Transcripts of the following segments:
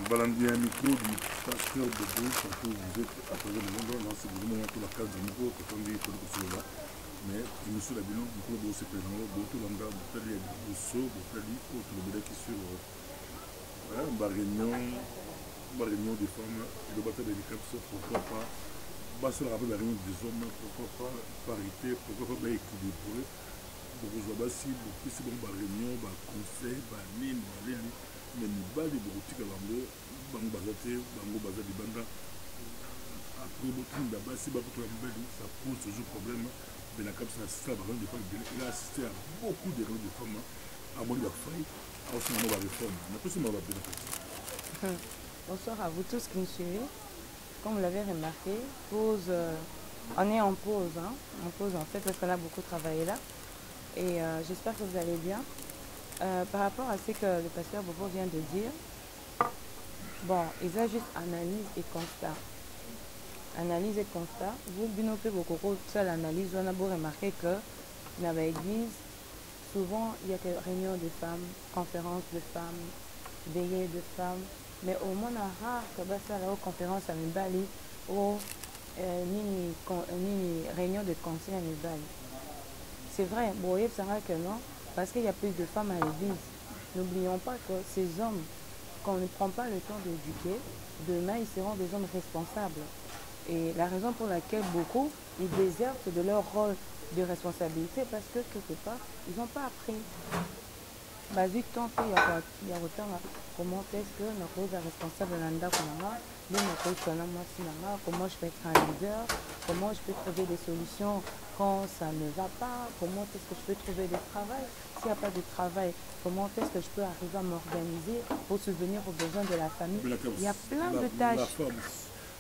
Balandier un micro du pasteur de gauche, parce que vous êtes à travers le monde, là, c'est vraiment pour la case du micro, quand on dit que c'est là. Mais il me suit la bilan, du coup, c'est présent, beaucoup d'endroits, beaucoup de sauts, beaucoup de autres, le modèle qui sur la réunion des femmes, le bataille des handicap, pourquoi pas, se rappeler la réunion des hommes, pourquoi pas parité, pourquoi pas équilibré, beaucoup de choses, beaucoup de bon, réunion, conseil, mine, mais ni bas les boutiques à l'angle, bango bazate, bango bazate banda. Après, beaucoup de bas, si beaucoup de ça pose toujours problème. Mais la cap, ça assiste à la réunion des femmes. Il a assisté à beaucoup de réunions de femmes. À mon avis, à ce moment, la réforme. Mais après, c'est ma bien. Bonsoir à vous tous qui nous suivez. Comme vous l'avez remarqué, pause, on est en pause, hein, en pause en fait, parce qu'on a beaucoup travaillé là. Et j'espère que vous allez bien. Par rapport à ce que le pasteur Bobo vient de dire, bon, il y a juste analyse et constat. Analyse et constat. Vous, binopé beaucoup seule analyse, on a beau remarquer que dans l'église, souvent il y a des réunions de femmes, conférences de femmes, veillées de femmes, mais au moins rare que ça la conférence à Mibali ou ni réunion de conseil à Mibali. C'est vrai, bon, il sera que non, parce qu'il y a plus de femmes à l'église. N'oublions pas que ces hommes, quand on ne prend pas le temps d'éduquer, demain ils seront des hommes responsables. Et la raison pour laquelle beaucoup, ils désertent de leur rôle de responsabilité, parce que quelque part, ils n'ont pas appris. Vas-y, tant qu'il y a autant, comment est-ce que notre rôle de responsable l'anda comment je peux être un leader, comment je peux trouver des solutions quand ça ne va pas, comment est-ce que je peux trouver du travail, s'il n'y a pas de travail, comment est-ce que je peux arriver à m'organiser pour subvenir aux besoins de la famille. Il y a plein de tâches.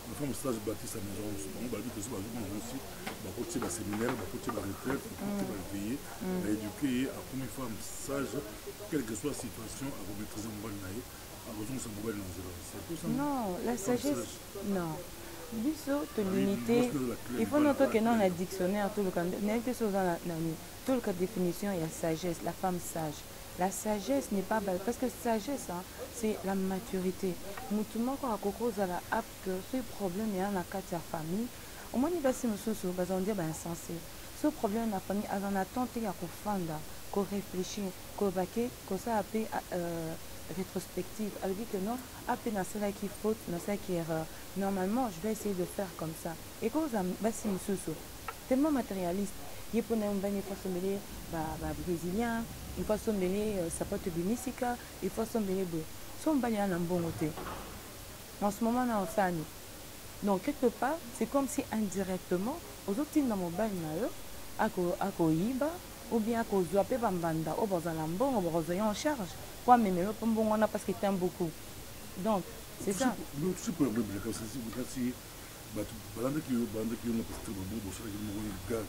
La femme sage bâtit sa maison, on va dire que c'est aussi, côté de séminaire, côté de retraite, côté de veiller, d'éduquer à une femme sage, quelle que soit la situation, à vous maîtriser un bon naïf, à raison de sa nouvelle dangereuse. Non, la sagesse, non. Biso, de l'unité, il faut noter que dans le dictionnaire, tout le cas définition, il y a sagesse, la femme sage. La sagesse n'est pas belle, parce que sagesse, hein, c'est la maturité. Moutouma, quand on a cause à la app, que ce problème est dans la famille, au moins il va se dire insensé. Ce problème la famille, on a tenté à confondre, qu'on réfléchit, qu'on baquet, qu'on ça appelle rétrospective. Elle dit que non, après dans celle qui faute, dans celle qui erreur. Normalement, je vais essayer de faire comme ça. Et quand on a tellement matérialiste, il faut se mêler brésilien, il faut se mêler sapote binisika, il faut se mêler de son bagnan en bon côté. En ce moment, on a donc quelque part, c'est comme si indirectement, aux autres dans mon bain à Koyiba, ou bien à Kozuape Bambanda, au Bozalambon, au Bozoyan en charge. Quoi, mais le pombon, on a parce qu'il t'aime beaucoup. Donc, c'est ça. Le super problème, c'est balanda qui est parce que le bout de ça, gars,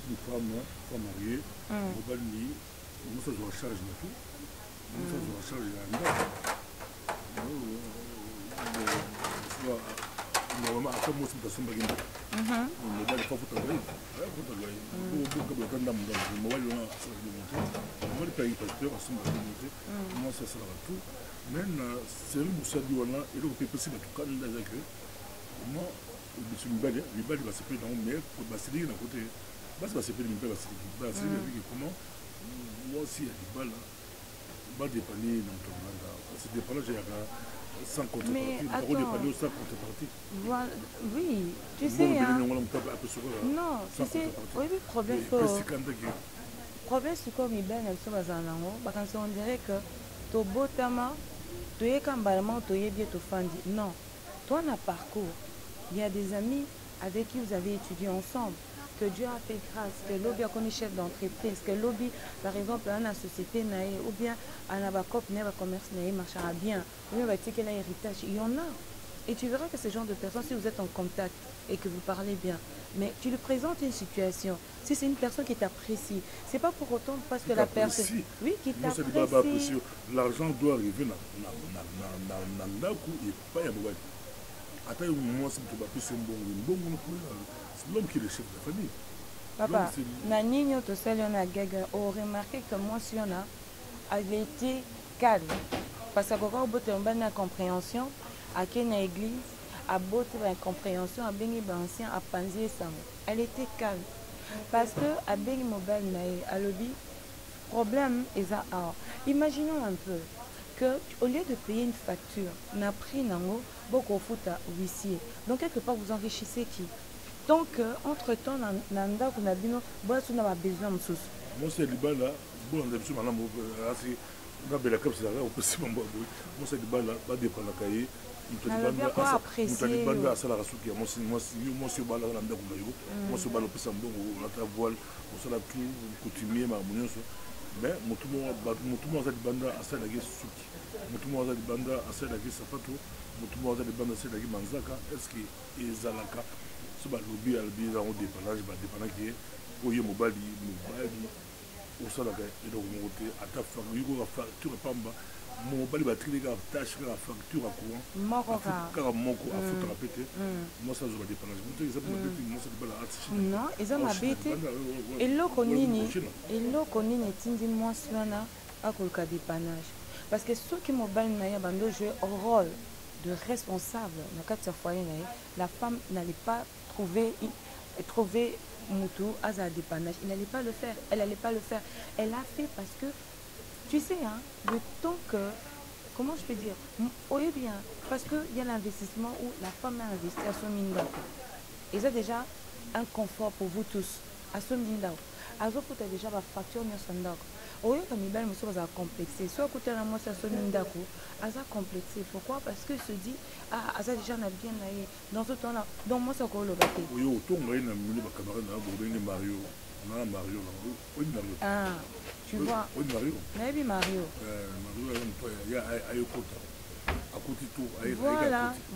une femme mariée, au balni, on se joue à charge de tout. On se joue à charge de la normalement, après moi, c'est une personne qui on va pas foutre travail. Beaucoup de temps dans mon mobile, on a ça de monter. On va le payer pasteur, à ce moment de monter. Moi, ça sera tout. Mais c'est un moussa du wana, et donc, c'est possible que quand on a avec eux, moi, je suis une belle, va se payer dans mon mail, pour basilier d'un côté. Va se payer une belle basilier. Comment moi aussi, il y a des balles, va dépanner dans ton mandat. C'est des balles, j'ai sans contrepartie. Mais attends, sans contrepartie. Voilà, oui, tu sais, hein. Non, tu sais, oui, le problème c'est comme il ben elle se base en ango, parce qu'on dirait que to botama, to ye kambalama, to ye bien to fandi. Non, toi on a parcours. Il y a des amis avec qui vous avez étudié ensemble, que Dieu a fait grâce, que l'objet a connu chef d'entreprise, que l'objet, par exemple, dans la société, ou bien à la commerce, marchera bien, ou bien qu'il a héritage, il y en a. Et tu verras que ce genre de personnes, si vous êtes en contact et que vous parlez bien, mais tu lui présentes une situation, si c'est une personne qui t'apprécie, c'est pas pour autant parce que la personne... Oui, qui t'apprécie. L'argent doit arriver dans l'endroit et pas y avoir. Attends, moi, c'est l'homme qui est le chef de la famille. Papa, Nanino, tu sais, on a remarqué que moi, si on a été calme. parce que quand on a une compréhension à quelle église à botte une compréhension à bengi ancien à panzier ça elle était calme parce que à bengi mobile nae à lobby problème est à imaginons un peu que au lieu de payer une facture n'a pris nango beaucoup foot à huissier donc quelque part vous enrichissez qui donc entre temps nanda kuna bino bola tuna ba besoin msusu moi c'est libala bon on a besoin maintenant assez na bela comme ça là on peut se mambo moi c'est libala pas dépendre cahier mutalibanda asalaka soki ya mwasi obala na ndako na yo mwasi obala opesa mbongo olata voile osala tout coutumier makambo nyonso mais motu moko aza libanda asalelaki suki motu moko aza libanda asalelaki sapato motu moko aza libanda asalelaki manzaka estce ezalaka so balobi alobi ezango dépendage badépendaki ye oyo mobali osalaka eloko moko te ata yokoka facture pamba mobali batikeli kaka tâche kaka facture ya courant kaka moko afutaka pe te mwasi azwa badépendage moto eza mpe mabe te mwasi libala artiche non eza mabe te eloko nini etindi mwasi wana akoluka dépannage parce que soki mobali na ye bando jouer rôle de responsable na kati ya foyer na ye la femme n'allait pas trouver Moutou à sa dépannage. Il n'allait pas le faire. Elle n'allait pas le faire. Elle a fait parce que, tu sais, hein, le temps que, comment je peux dire, oui bien, parce qu'il y a l'investissement où la femme a investi à son minda. Et c'est déjà un confort pour vous tous. À son minda. À son côté déjà la facture de son minda. Oui, comme il va complexé. Soit côté la moi, ça son minda. À ça complexé. Pourquoi? Parce que se dit, ah, ça déjà n'a bien là. Dans ce temps-là, donc moi, ça colle le bateau. Oui, autant moi, il y a un camarade là, Mario. Non, Mario, oui, Mario. Ah, tu vois. Oui, Mario. Maybe Mario. Mario, il y a Ayokota.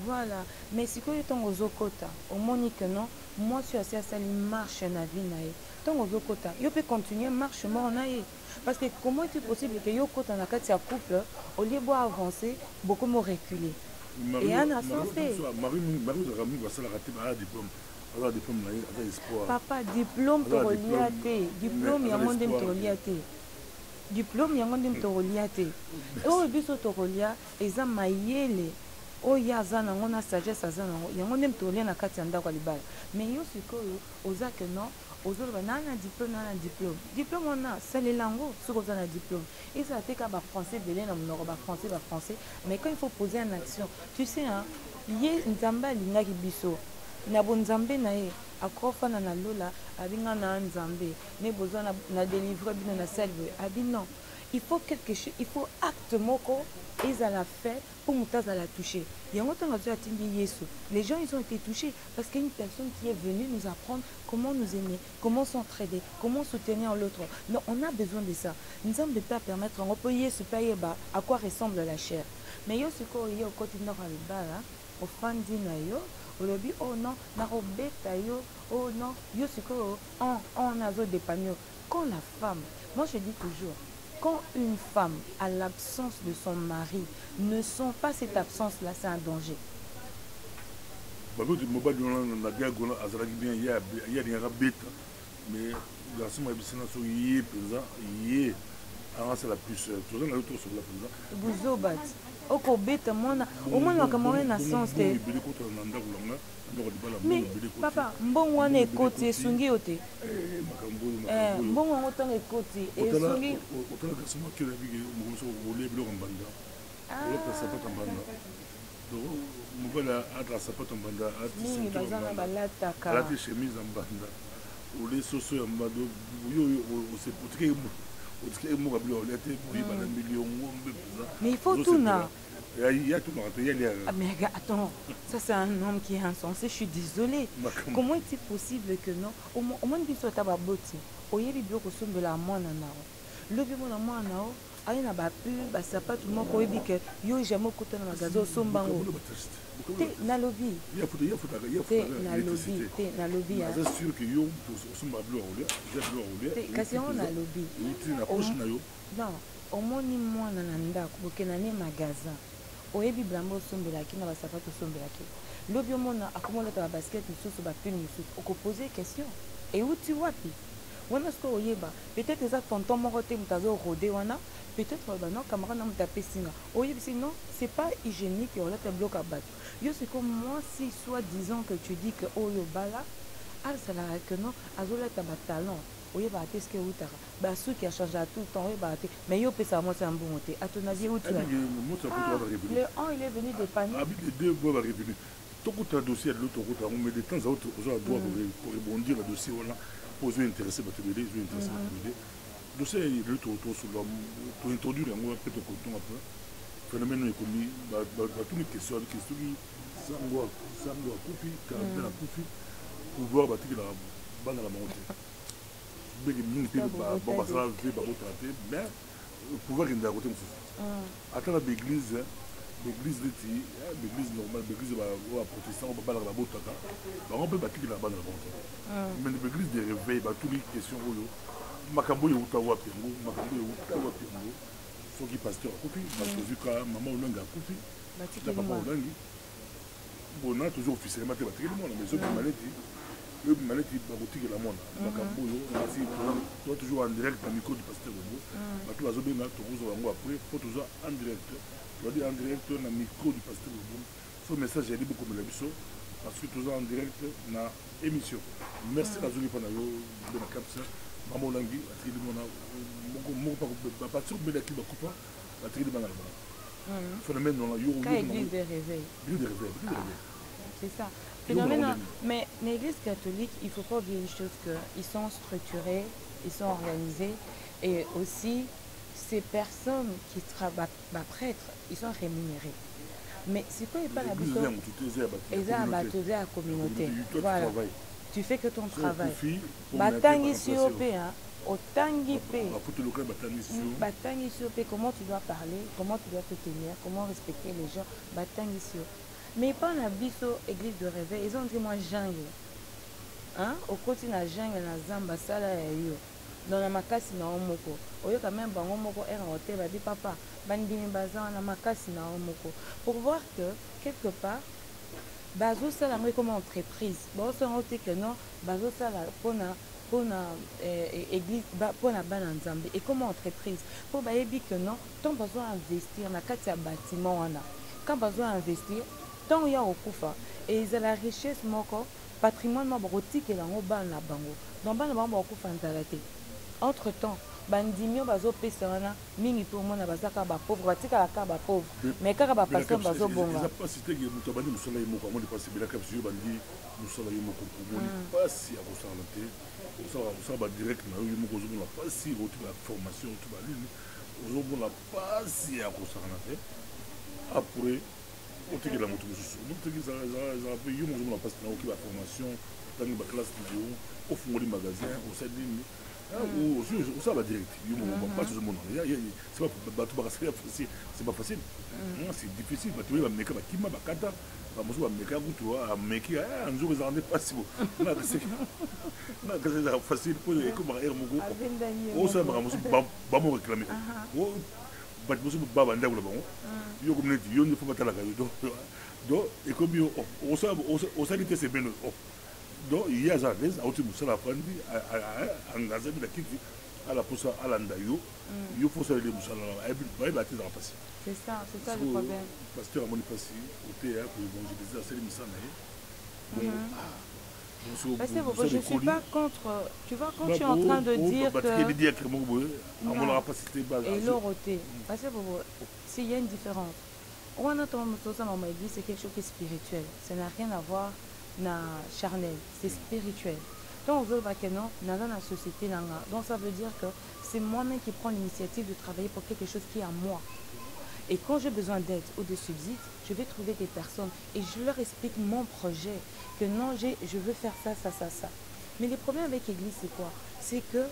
Voilà. Mais si tu es aux Okota, au Monique, non, moi, je suis assez à ça, il marche dans la vie. Tant aux Okota, il peut continuer marche mort en aïe. Parce que comment est-il possible que Yokota dans la couple, au lieu d'avancer, beaucoup moins reculer. Et un instant, c'est. Marie de Ramou va se la rater à diplôme. Alors, diplôme, il y a espoir. Papa, diplôme, tu reliaté. Diplôme, il y a un monde de reliaté. Diplôme yango ndem torolia te oyo biso torolia eza mayele oyo aza nango na sagesse aza nango yango ndem torolia na kati ya ndako ya libala mais yo sikoyo oza ke non ozoloba nana diplôme wana salela yango soki oza na diplôme ezala te ka bafrançais ebele na monoko bafrançais mais quand il faut poser en action tu sais hein, ye nzambe alingaki biso na bonzambe na ye akofana na lola abinga na nzambe ne besoin na délivrer bino na selve abi non il faut quelque chose il faut acte moko ezala fait pour mutaza la toucher yango tanga tu atindi yesu les gens ils ont été touchés parce qu'il y a une personne qui est venue nous apprendre comment nous aimer comment s'entraider comment soutenir l'autre non on a besoin de ça nzambe peut permettre on peut yesu payer ba à quoi ressemble la chair mais yo siko yo côté nord à libala au fandi na yo olobi oh non na robeta yo oh non yo siko on a zo dépanner quand la femme moi je dis toujours quand une femme à l'absence de son mari ne sent pas cette absence là c'est un danger babu mobali na diagonal azalaki bien il y a des bêta mais garçon m'a bisina so yé penza yé avant c'est la plus tout ça là autour sur la penza buzobat oko beta mona au moins comme na sens te mais papa mbongo wana ekoti esungi yo te mbongo yango ntango ekoti esungi otala kasi mokili abiki mokomoso olie biloko mbanda olata sapato mbanda mobali atala sapato mbanda mingi bazana balataka alati chemise ya mbanda olie soso ya mbanda otiki moka biloko olia te boyiba na milio ngombe mpenza mais il faut tout na il y a tout le monde. Mais attends, ça c'est un homme qui est insensé, je suis désolée. Comment est-il possible que non? Au moins, il faut avoir beauté. Au lieu de la moine en le bimo na moine nao, aïe na bapu, ça pas tout le monde qui dit que yo jamais côté na magasin sombango. Na lobby. Il y a na lobby. C'est sûr que yo somba bleu olé, kasi on na lobby. Non, au moins ni moine na ndako, que na ne magasin. Oyebi blambo sombelaki na basapato sombelaki lobi omona akomoleta ba basket misusu ba pile misusu oko poser question et où tu wapi wana ce que oyeba peut-être eza tonton moko te moto azorode wana peut-être non camarade na moto apesinga oyebi sinon c'est pas hygiénique olata biloko ya bato yo siko moi si soit disant que tu dis que oyo bala asalaka que non azolata batalon oyebaka te ceque eutaka basuki achangea tout le temps oyebaka te mais yo opesaka mwasi ya mbongo te à ton avis eutu le 1 il est venu dépanner les deux bois va revenir tokuta dossier ya l'autre côté mais de temps à autre oza droit pour rebondir le dossier wana po ozo intéressé bato ebele ozo intéressé bato ebele dossier ya l'autre tosolola tointroduire yango mpe tokotonga mpe phénomène ekomi batungi question abi question sango akufi caractère akufi pouvoir batikela bana na bango te beke mingi mpe basala mpe babotala te mais pouvoir kendela kote mosusu ata na baéglise l'église neti l'église normale l'église ya protestant babalaka babotaka bango mpe batikela bana na bango te mais l'église de réveil batuli question oyo makambo oyo euta wapi yango makambo oyo euta wapi yango soki pasteur akufi bakozwika mama olangi akufi na papa olangi bona toujours officiellement te batikeli mwana mais soki maleti oyo maleti bakotikela mwana makambo oyo asi toza toujours en direct na micro du pasteur bongo bato bazobenga tokozwa yango après po toza en direct toza en direct na micro du pasteur bongo so message yali bokomela biso parce que toza en direct na émission merci nazongi mpo na yo bena capsa mama olangi batikeli mwana moko bapasteur belaki bakupa batikeli bana na bango phénomène nona yo église de réveil c'est ça phénomène mais l'église catholique il faut pas oublier une chose que ils sont structurés ils sont organisés et aussi ces personnes qui travaillent prêtres ils sont rémunérés mais c'est quoi pas la biso eza bato eza ya communauté voilà tu fais que ton travail batangisi yo mpe otangi mpe batangisi yo mpe comment tu dois parler comment tu dois te tenir comment respecter les gens batangisi yo mais pas na biso église de réveil ils ont dit moi jungle okoti na jungle na zamba sala ya yo dans na makasi na yo moko oyoka même bango moko ere hotel babi papa bandimi baza na makasi na yo moko pour voir que quelque part bazosala yango comme entreprise bazosala yango te que non bazosala mpona église mpona bana nzambe et comme entreprise mpo bayebi que non ntango bazoinvestir na kati ya bâtiment wana quand bazoinvestir ntango ya kokufa ezala richesse moko patrimoine moko bakotikela yango bana na bango donc bana bango bakokufa nzala te entre temps bandimi oyo bazopesa wana mingi mpe omona baza kaka bapauvre batikala kaka bapauvre mais kaka bapasteur bazobonga pasi teke moto abandi mosala ye moko amoni pasi ebelaka biso yo bandi mosala ye moko omoni pasi ya kosala te osala badirect na yo moko ozomona pasi otika formation otika balini ozomona pasi ya kosala na te après otikela moto mosusu ezala mpe yo moko ozomona pasi na oki baformation otangi baklasse na yo ofungoli magasin osali nini osala badirect yo moko bapasi ozomona bato bakasali facile c'est pas facile c'est difficile bato oyo bameka bakima bakata bamosusu bameka kutu ameki nzoko ezala nde pasi nakasi ezala facile mpo ekomaka ere moko osala makambo mosusu bamo réclame bato mosusu babandako na bango yo komi neti yo nde fo batalaka yo donc ekomi osali te sebeno donc ye aza à l'aise auti mosala afandi engazami na kiti ala mposa alanda yo yo mpo osaleli mosala bayeba te ezaka mpasi c'est ça le problème pasteur amoni mpasi oteya koévangéliser asali misala na ye parce que je suis pas contre tu vois quand tu es en train de dire que et l'oroté parce que s'il y a une différence on a dans l'église c'est quelque chose qui est spirituel ça n'a rien à voir na charnel c'est spirituel donc on veut pas que non dans la société là donc ça veut dire que c'est moi-même qui prends l'initiative de travailler pour quelque chose qui est à moi et quand j'ai besoin d'aide ou de subsides je vais trouver des personnes et je leur explique mon projet que non je veux faire ça mais le problème avec l'église c'est quoi c'est que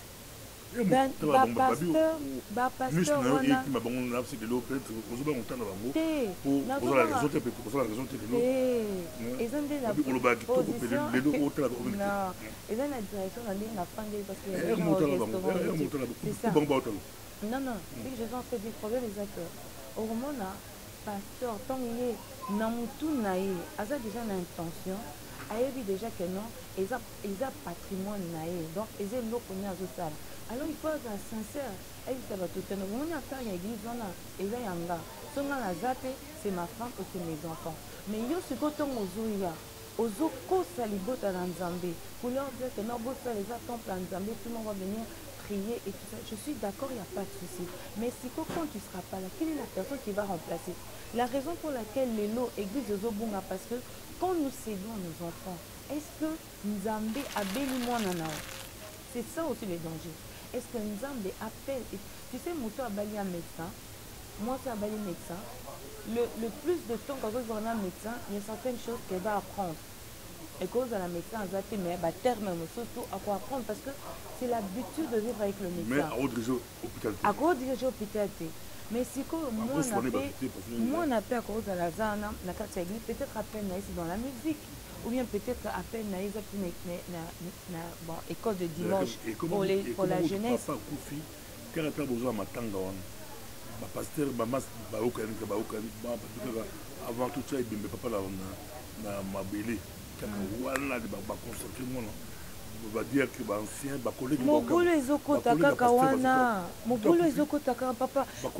pasteur tant il est na mutu na ye aza déjà na intention ayebi déjà que non eza patrimoine na ye donc eza eloko nini azosala alors il faut être sincère eyebisa bato te omoni affaire ya église wana eza yanga so nga naza te c'est ma femme ou c'est mes enfants mais yo sikoyo ntongo ozoya ozokosa libota na nzambe pour leur dire que non bosala eza temple ya nzambe tout le monde va venir prier et tout ça je suis d'accord il n'y a pas de souci mais sikoyo quand tu seras pas là quelle est la personne qui va remplacer la raison pour laquelle lelo église ezobunga parce que quand nous cédons nos enfants est-ce que nzambe abeli mwana na yo c'est ça aussi le danger est-ce que nzambe appelle tu sais moto abali un médecin moi ça abali médecin le plus de temps quand on a un médecin il y a certaines choses qu'elle va apprendre et cause à la médecin mais terme surtout à quoi apprendre parce que c'est l'habitude de vivre avec le médecin mais à quoi diriger l'hôpital mais si moi on appelle à cause de la zana na peut-être à peine c'est dans la musique ou bien peut-être à peine bon école de dimanche pour la jeunesse pasteur mamas baokani avant tout ça ibembe papa na mabele kaka wana ba consacrer mon va dire que ba ancien ba collègue mobulu ezokota kaka wana mobulu ezokota kaka papa donc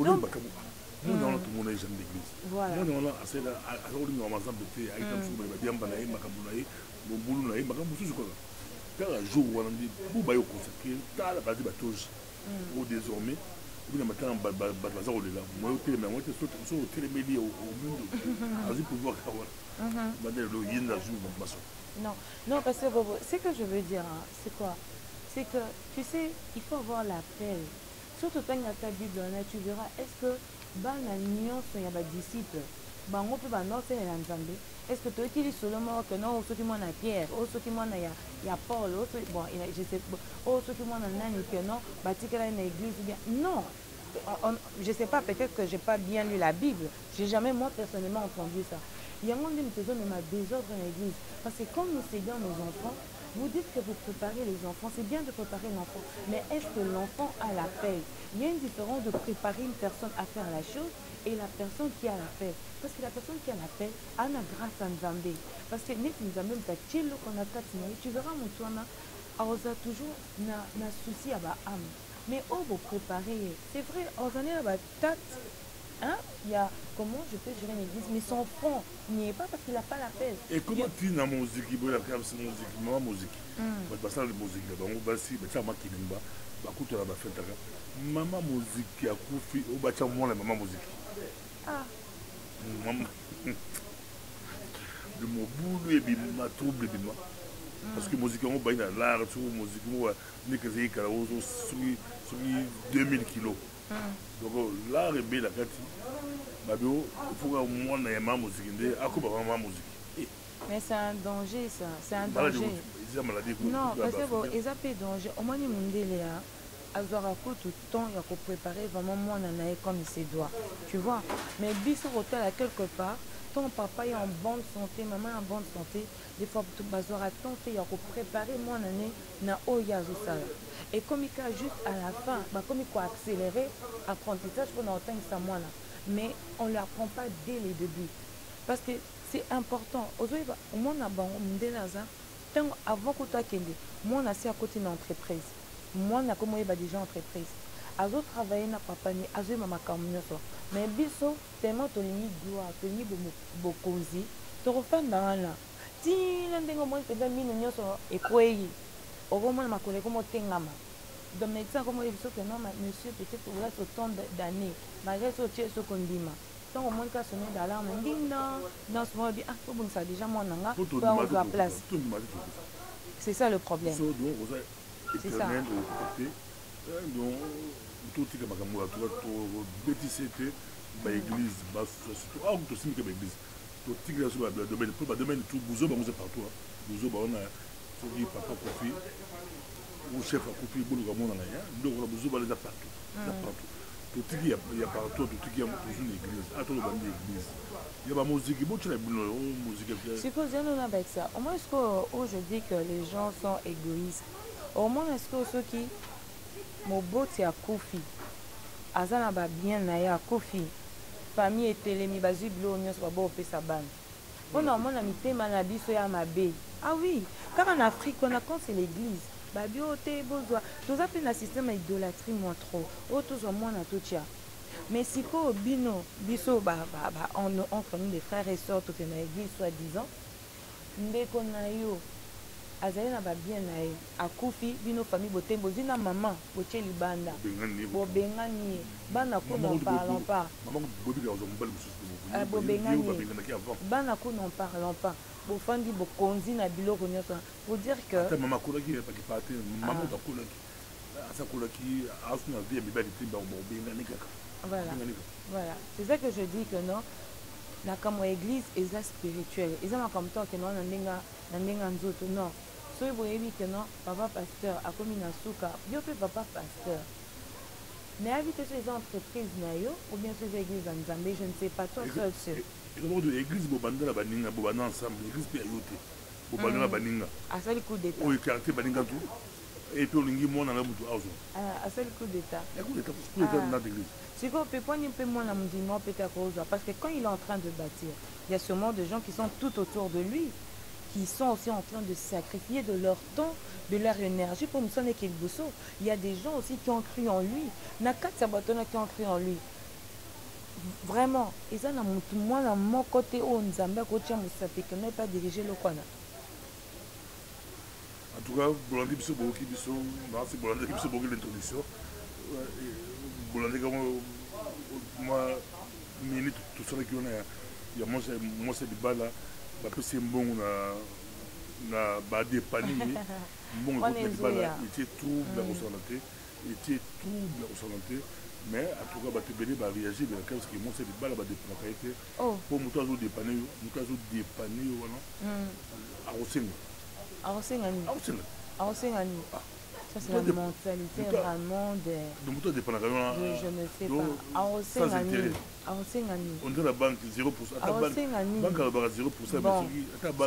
nous non tout le monde est jeune d'église voilà non non assez là alors nous on ensemble te ay tam fu ba diamba na makambu na mobulu na makambu susu ko kaka jour wana ndi bu ba yo consacrer ta la base batoge ou désormais il matin baza kolela moi otelema yango te so otelemeli au mundo azwi pouvoir kawana badelo yinda jour maso non parce que ce que je veux dire hein, c'est quoi c'est que tu sais il faut avoir l'appel surtout quand il y a ta Bible là tu verras est-ce que bana nyonso ya badisciple bango mpe banoselela nzambe est-ce que toyekili solomo que non soki mwana Pierre soki mwana ya Paul bon je sais soki mwana nani que non batikela na église ou bien non je sais pas peut-être que j'ai pas bien lu la Bible j'ai jamais moi personnellement entendu ça yango nde mitezo mema désordre dans l'église parce que quand nous sédons nos enfants vous dites que vous préparez les enfants c'est bien de préparer l'enfant mais est-ce que l'enfant a l'appel il y a une différence de préparer une personne à faire la chose et la personne qui a l'appel parce que la personne qui a l'appel a la grâce à Nzambe parce que neti Nzambe mutachilo qu'on a kati tu verras mon toana aoza toujours na souci à ba âme mais vous préparez c'est vrai aux années là tat hein il y a comment je peux gérer une église mais son fond n'y est pas parce qu'il a pas l'appel et comment tu na musique bola comme c'est musique moi musique parce que la musique là on va si mais ça ma kilimba ba kuto la ba fête maman musique ya kufi o ba cha mwana maman musique maman le mobulu et bima trouble bima parce que musique on ba ina l'art sur musique moi ni que c'est kala o sur 2000 kilos donc l'art est bien la kati babio faut que mwana ya maman musique ndé akuba maman musique mais c'est un danger ça c'est un danger non parce que ils appellent danger au moins ni mundele ya azora ko tout temps il faut préparer vraiment mwana na comme il se doit tu vois mais biso hôtel à quelque part ton papa est en bonne santé maman en bonne santé des fois tout bazora ton fait il faut préparer mwana na oya zo sala et comme il a juste à la fin bah comme il faut accélérer apprentissage pour entendre ça mwana mais on ne l'apprend pas dès les débuts parce que c'est important aujourd'hui au moins na bango mndenaza tant avant que toi kende moi na c'est à côté d'une entreprise moi na comme yeba déjà entreprise azo travailler na papa ni azo mama kamnyoso mais biso tellement tolini gloire tolini bokonzi to refanda wana ti ndengo mo peza mino nyoso ekwei okomona makole komo tengama donc médecin comme biso que non monsieur peut-être vous reste autant d'années malgré ce que ce kondima donc au moins qu'à sonner d'alarme ding dans ce moment ah faut bon ça déjà moi nanga pour avoir place c'est ça le problème c'est ça donc tout ce que makambo to bétissété ba église ba surtout ah to simike ba église to tigre sur le domaine pour ba domaine tout bouzo ba mose partout bouzo ba on a soki papa kofi ou chef a kofi bulu ka mona na ya donc la bouzo ba les partout to tigre il y a partout to tigre dans une église à tout le bande église il y a ba musique bon tu la musique supposons nous avec ça au moins est-ce que je dis que les gens sont égoïstes au moins est-ce que ceux qui moboti ya kofi azana ba bien na ya kofi famille etelemi bazwi bilo nyonso babo opesa bana mpona omona mitema na biso ya mabe Ah oui, car en Afrique, on a quand c'est l'église. Babio, te, bozwa. Tous appellent un système d'idolâtrie, moi trop. Oh, tous au moins, na tout tia. Mais si quoi, bino, biso, entre nous, des frères et sœurs, tout est dans l'église, soi-disant, ndeko na yo, azali na ba bien na ye, akufi, bino famille, botembo, zina maman, boche libanda, bobengani, bana ko n'en parlons pas. Maman, Bobengani, bana ko n'en parlons pas. Bofandi, bokonzi na biloko nyonso, pour dire que... Maman, kolaki, maman, ça kolaki, asuna vie, mais bobengani kaka. Voilà, c'est ça que je dis que non, la comme église est spirituelle. Ils ont comme temps que non, n'endenga nzoto non. So vous voyez que non, papa pasteur a commis na souka, yo pe papa pasteur. Mais habiter ces entreprises na yo ou bien ces églises en Zambie, je ne sais pas, toi seul seul. Et donc l'église bobanda la baninga, bobanda ensemble, l'église pe ayote. Bobanda la baninga. À ça le coup d'état. Oui, quartier baninga tout. Et puis on lingi mon na mutu auzo. À ça le coup d'état. Le coup d'état, coup d'état dans l'église. Si vous pouvez prendre un peu moins la mouvement peut-être parce que quand il est en train de bâtir, il y a sûrement des gens qui sont tout autour de lui, qui sont aussi en train de sacrifier de leur temps, de leur énergie pour nous sonner qu'il bousseau. Il y a des gens aussi qui ont cru en lui. Nakat Sabatona qui ont cru en lui. Vraiment, et ça n'a moi dans mon côté où nous avons que n'est pas dirigé le Kwana. En tout cas, Bolandi Bisso Boki Bisso, c'est Bolandi Bisso Boki l'introduction. Bolandi moi minute tout ça qui on a il y a moi c'est du bas là parce que c'est bon na ba dépanier bon il était trouble au santé il était trouble au santé mais en tout cas ba te béni ba réagir mais parce que moi c'est du bas là ba dépanner pour muto azo dépanner voilà a osenga ça c'est la mentalité vraiment de je ne sais pas. On dit la banque 0%. La banque a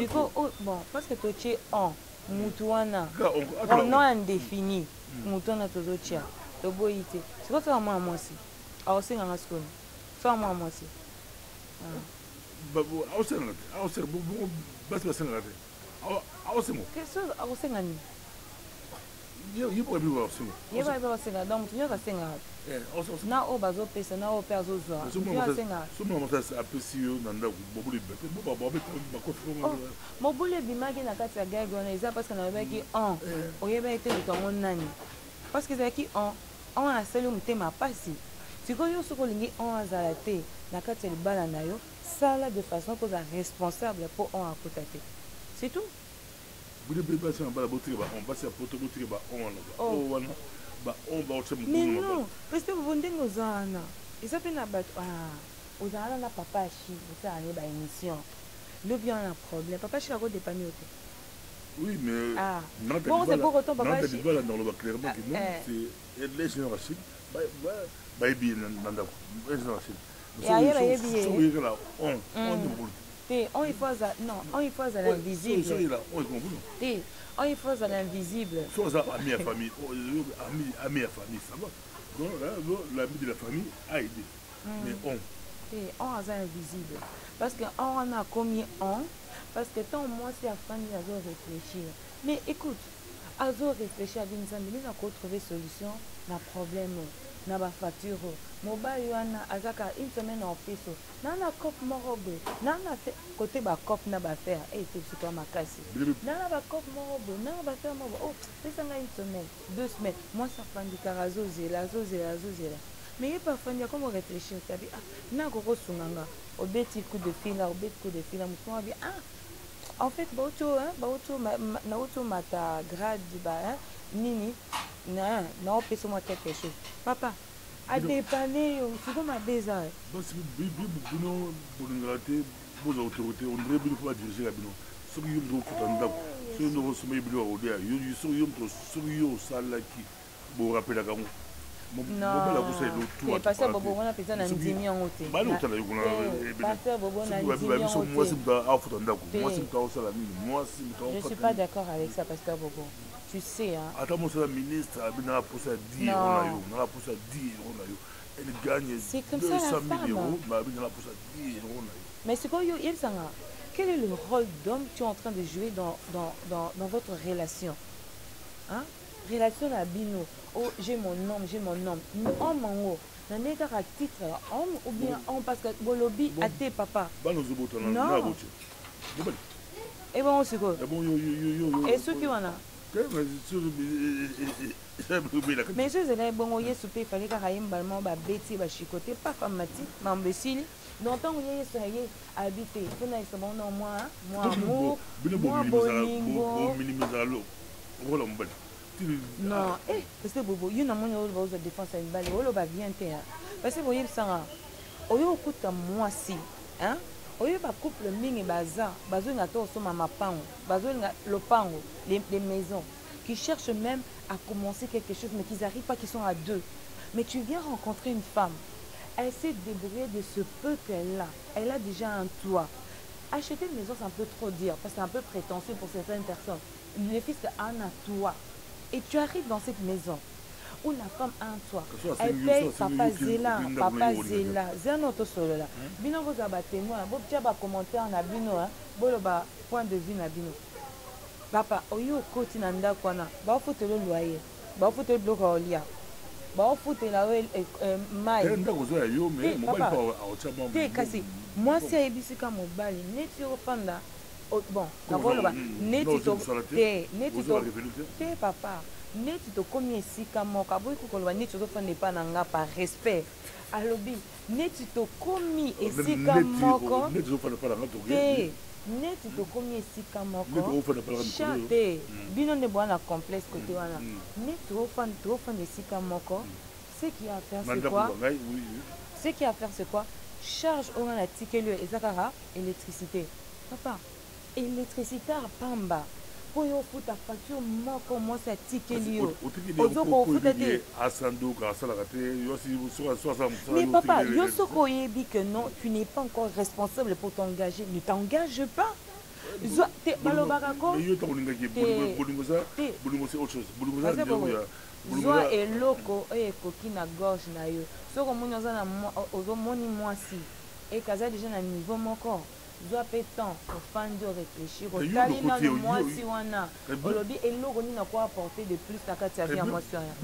0%. Bon, parce que tu es en Moutouana, on a indéfini. Moutouana Tozotia, le boïté. C'est quoi ça, moi aussi? A osenga na skone. Ça, moi aussi. Qu'est-ce que a osenga ni? Na o bazo pesa na o perzo zoa. Mobule bimaki na kati ya gage wana eza parce que na yebaki on oyeba ete lukango nani parce que ezalaki on asali motema pasi sikoyo soki olingi on azala te na kati ya libala na yo sala de façon kozala responsable mpo on akota te c'est tout. Mais non, parce que vous vendez nos ânes. Et ça fait na aux ânes na papa chi, vous avez une émission. Le bien un problème. Papa chi a quoi dépanner. Oui, mais bon, c'est pour autant papa chi. Dans le clairement que non, c'est les générations. Baby nanda. Les générations. On il faut non, on il faut à l'invisible. On il faut à l'invisible. Soit ami à famille, ami à famille, ça va. Donc là, l'ami de la famille a aidé. Mais on est invisible. Parce que on a commis parce que tant moi c'est à famille à réfléchir. Mais écoute, à réfléchir à une famille, on a trouvé solution na problème. Na ba facture mobile wana azaka une semaine en peso nana cop morobe nana côté ba cop na ba faire et c'est quoi ma casse nana ba cop morobe nana ba faire morobe oh c'est ça une semaine 2 semaines moi ça prend du carazo zela mais il pas faire comment réfléchir tu dis na koko sunganga obeti coup de fil là obeti coup de fil là moi bien en fait ba auto mata grade ba nini non peso moi quelque chose papa a dépanner c'est comme ma beza donc si bino bolingate vos autorités on devrait bien pouvoir diriger la bino ce qui est donc dans ce nous sommes bien au dia yo so yo to salaki bo rappela ka mo non pasteur bobo on a pesa na ndimi en hôtel pasteur bobo na ndimi en hôtel je suis pas d'accord avec ça pasteur bobo. Tu sais, hein. Attends, mon ministre, elle a poussé à 10 euros. Elle gagne 200 000 euros, mais elle a poussé à 10 euros. Mais c'est quoi, il y a quel est le rôle d'homme que tu es en train de jouer dans votre relation? Hein? Relation à bino. Oh, j'ai mon homme, j'ai mon homme. Homme en haut. N'en est qu'à titre homme ou bien homme parce que bolobi à tes papa. Non. Et bon, c'est quoi? Et ceux qui en a? Mais je disais, bon, il y a souper, il fallait qu'il y ait un balman, un bêtis, un chicoté, pas comme Mati, mais imbécile. Donc, on y est habité. Il faut que moi, amour, moi, bolingo. Non, parce que Bobo, il y a un monde de défense à une balle, il va bien terre. Parce que vous voyez, ça, il y a un coup de moi si, hein? Il y a un couple ming et bazar, bazar n'a pas ma pan, bazar n'a le pan, les maisons, qui cherchent même à commencer quelque chose, mais qu'ils n'arrivent pas, qu'ils sont à deux. Mais tu viens rencontrer une femme, elle s'est débrouillée de ce peu qu'elle a. Elle a déjà un toit. Acheter une maison, c'est un peu trop dire, parce que c'est un peu prétentieux pour certaines personnes. Le fils a un toit. Et tu arrives dans cette maison où la femme a un toit. Elle paye papa Zéla, c'est un autre solo là. Bino vous avez témoin, vous avez commenté en abino, vous avez point de vue en abino. Papa, oyo koti nanda kwana, ba faut te le loyer, ba faut te le bloc au lia. Ba faut te la maille. Papa, t'es cassé. Moi si ebisika mobali, neti yo panda. Bon, d'abord là, neti to te papa. Neti to komi esika moka boy ko kolwa neti to fande pa nanga par respect. Alobi, neti to komi esika moko. Neti to fande pa nanga to te. Neti to komi esika moko. Chate. Bino ne boana complexe côté wana. Neti to fande esika moko. Ce qui a à faire c'est quoi? Ce qui a à faire c'est quoi? Charge au a ticket le ezakara électricité. Papa, électricité à pamba. Pour yo futa facture moko mo sa ticket lio. Ozoko futa te. Mais papa, yo soko yebi que non, tu n'es pas encore responsable pour t'engager. Ne t'engage pas. Te balobaka ko. Zwa eloko ekoki na gorge na yo. Soko moni oza na ozomoni mwasi. Et kaza déjà na niveau moko. Zwa pe temps pour fandi réfléchir. Otali na mwasi wana. Olobi eloko ni na quoi apporter de plus na kati ya vie ya mwasi wana.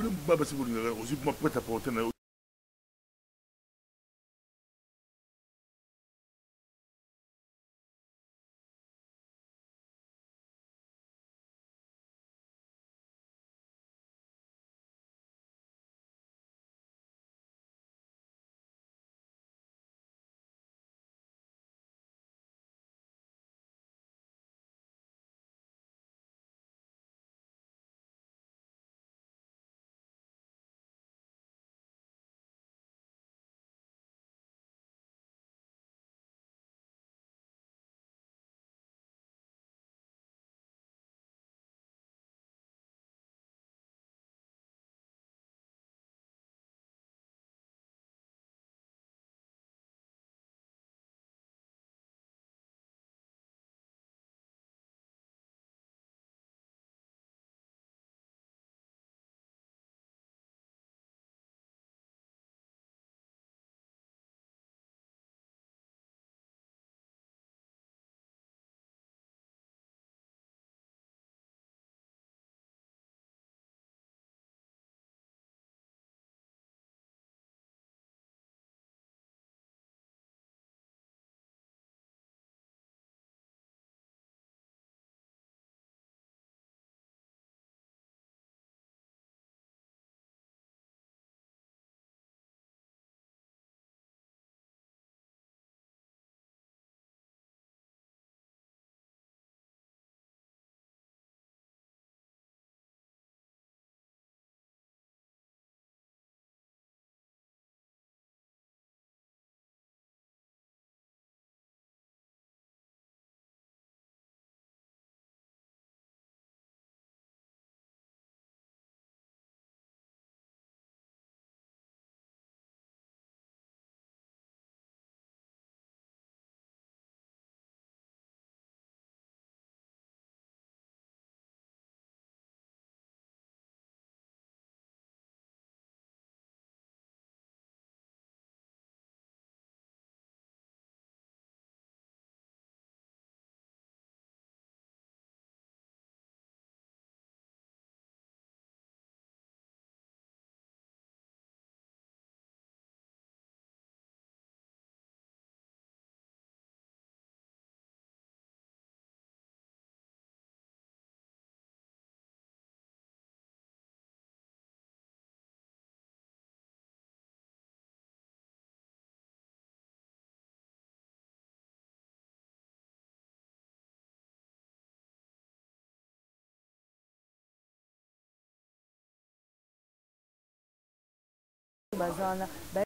baza wana mais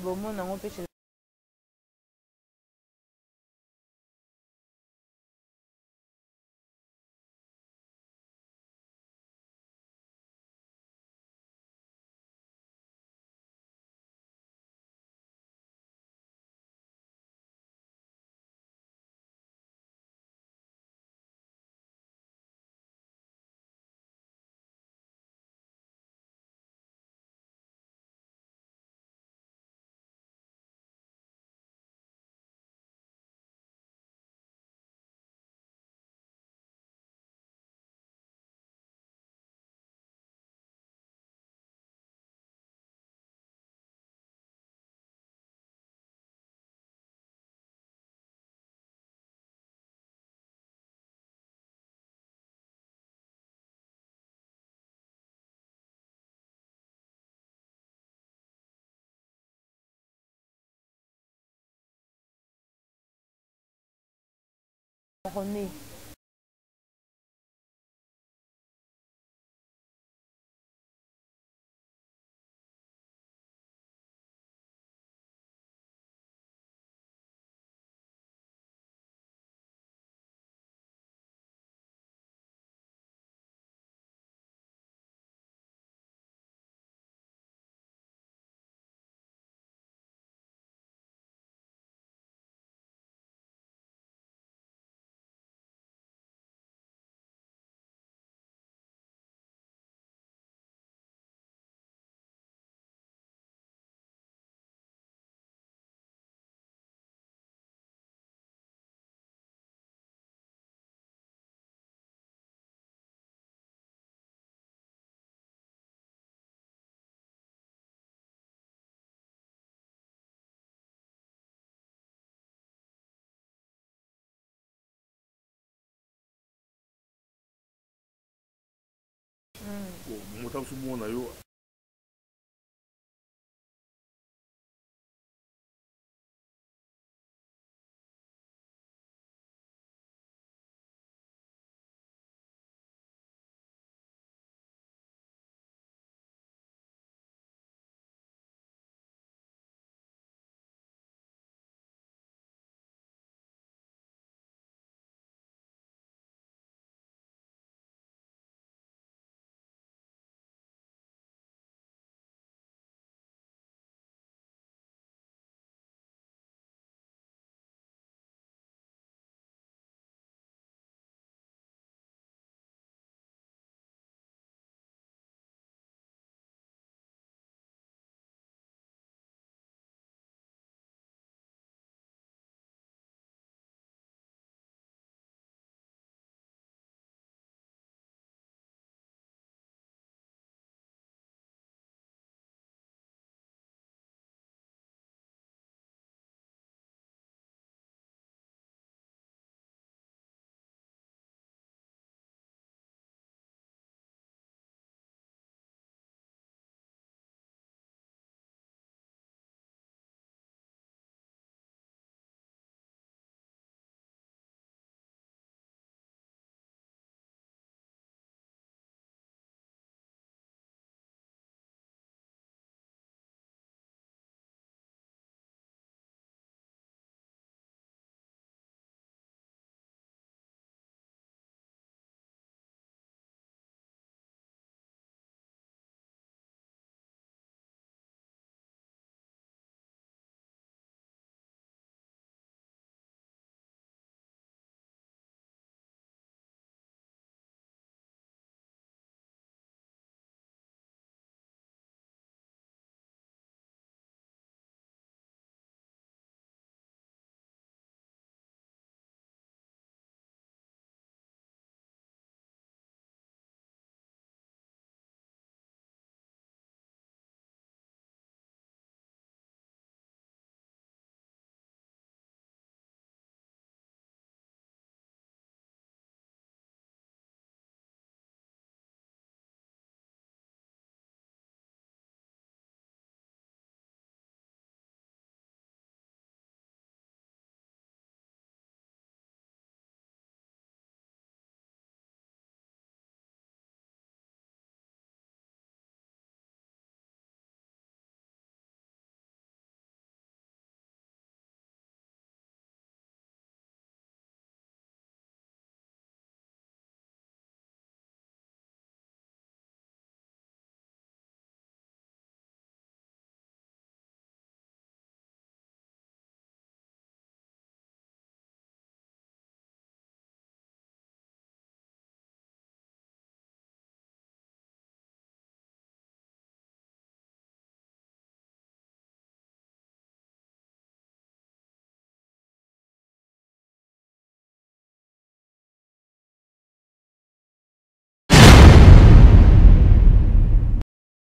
bomona ngo mpe chez René. moto akomona yo